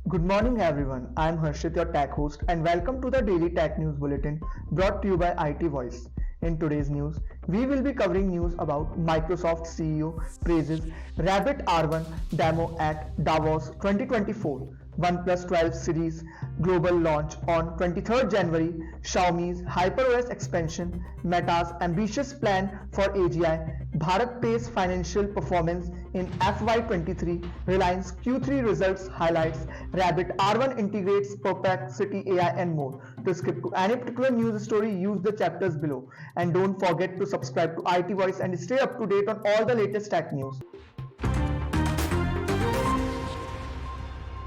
Good morning, everyone. I'm Harshit, your tech host, and welcome to the Daily Tech News Bulletin brought to you by IT Voice. In today's news, we will be covering news about Microsoft CEO praises Rabbit R1 demo at Davos 2024, OnePlus 12 series global launch on 23rd January, Xiaomi's HyperOS expansion, Meta's ambitious plan for AGI, Bharat Pay's financial performance in FY23, Reliance Q3 results highlights, Rabbit R1 integrates Perplexity AI and more. To skip to any particular news story, use the chapters below. And don't forget to subscribe to IT Voice and stay up to date on all the latest tech news.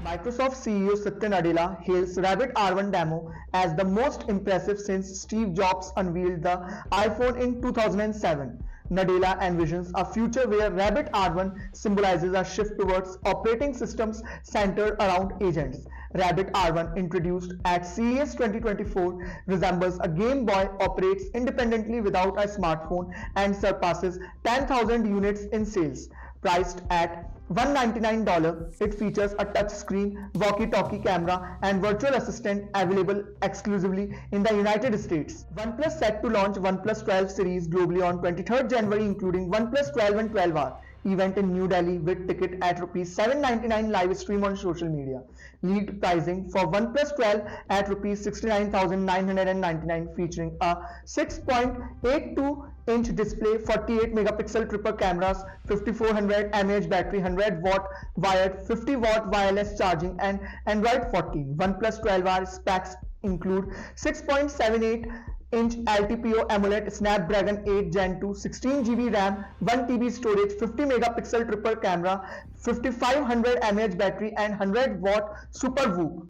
Microsoft CEO Satya Nadella hails Rabbit R1 demo as the most impressive since Steve Jobs unveiled the iPhone in 2007. Nadella envisions a future where Rabbit R1 symbolizes a shift towards operating systems centered around agents. Rabbit R1 introduced at CES 2024 resembles a Game Boy, operates independently without a smartphone and surpasses 10,000 units in sales. Priced at $199, it features a touchscreen, walkie-talkie camera and virtual assistant available exclusively in the United States. OnePlus set to launch OnePlus 12 series globally on 23rd January, including OnePlus 12 and 12R event in New Delhi with ticket at Rs 799 live stream on social media. Lead pricing for OnePlus 12 at Rs 69,999 featuring a 6.82-inch display, 48 megapixel triple cameras, 5400 mAh battery, 100 watt wired, 50 watt wireless charging and Android 14. OnePlus 12R specs include 6.78-inch LTPO AMOLED Snapdragon 8 Gen 2, 16GB RAM, 1TB storage, 50 megapixel triple camera, 5500 mAh battery and 100 watt Super VOOC.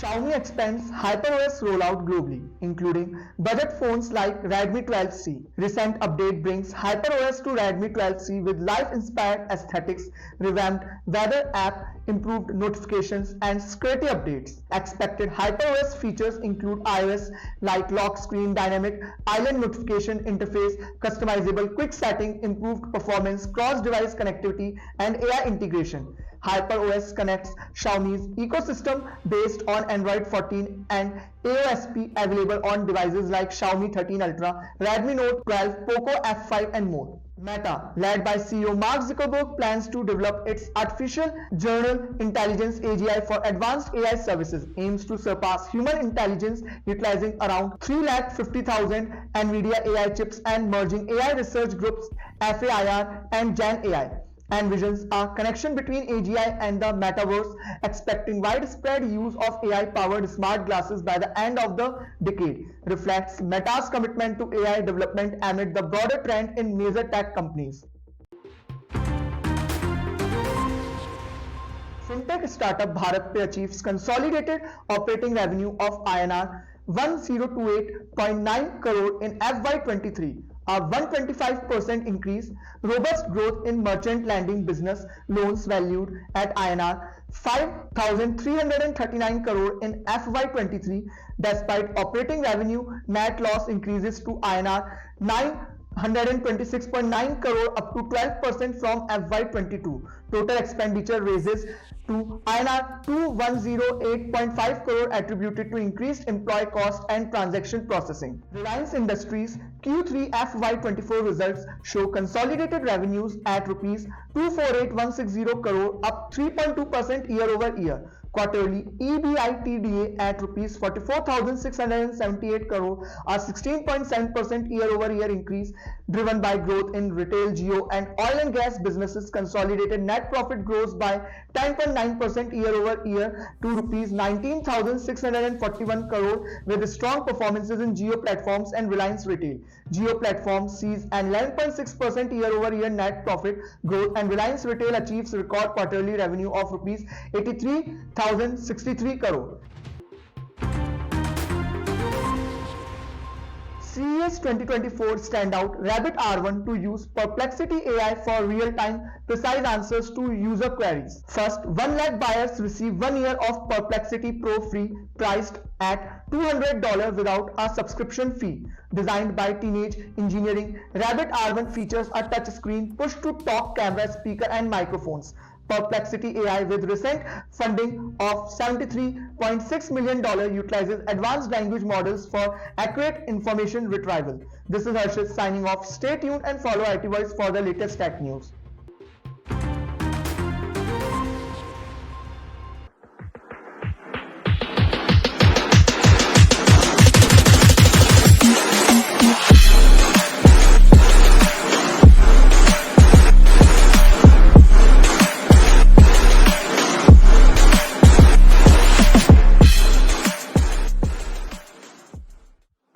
Xiaomi expands HyperOS rollout globally, including budget phones like Redmi 12C. Recent update brings HyperOS to Redmi 12C with life-inspired aesthetics, revamped weather app, improved notifications, and security updates. Expected HyperOS features include iOS like lock screen, dynamic island notification interface, customizable quick setting, improved performance, cross-device connectivity, and AI integration. HyperOS connects Xiaomi's ecosystem based on Android 14 and AOSP available on devices like Xiaomi 13 Ultra, Redmi Note 12, Poco F5 and more. Meta, led by CEO Mark Zuckerberg, plans to develop its artificial general intelligence AGI for advanced AI services, aims to surpass human intelligence utilizing around 350,000 NVIDIA AI chips and merging AI research groups FAIR and Gen AI. Envisions a connection between AGI and the metaverse, expecting widespread use of AI-powered smart glasses by the end of the decade, reflects Meta's commitment to AI development amid the broader trend in major tech companies. Fintech startup Bharat Pay achieves consolidated operating revenue of INR 1028.9 crore in FY23, a 125% increase, robust growth in merchant lending business loans valued at INR 5,339 crore in FY23. Despite operating revenue, net loss increases to INR 926.9 crore, up to 12% from FY22. Total expenditure raises to INR 2108.5 crore attributed to increased employee cost and transaction processing. Reliance Industries Q3 FY24 results show consolidated revenues at Rs 248,160 crore, up 3.2% year-over-year. Quarterly EBITDA at Rs 44,678 crore, a 16.7% year-over-year increase, driven by growth in retail, geo and oil and gas businesses. Consolidated net profit grows by 10.9% year-over-year to Rs 19,641 crore, with strong performances in Jio Platforms and Reliance Retail. Jio Platforms sees an 11.6% year-over-year net profit growth, and Reliance Retail achieves record quarterly revenue of Rs 83,063 crore. CES 2024 standout Rabbit R1 to use Perplexity AI for real-time precise answers to user queries. First, 1 lakh buyers receive 1 year of Perplexity Pro free, priced at $200 without a subscription fee. Designed by Teenage Engineering, Rabbit R1 features a touchscreen, push-to-talk camera, speaker and microphones. Perplexity AI, with recent funding of $73.6 million, utilizes advanced language models for accurate information retrieval. This is Harshit signing off. Stay tuned and follow IT Voice for the latest tech news.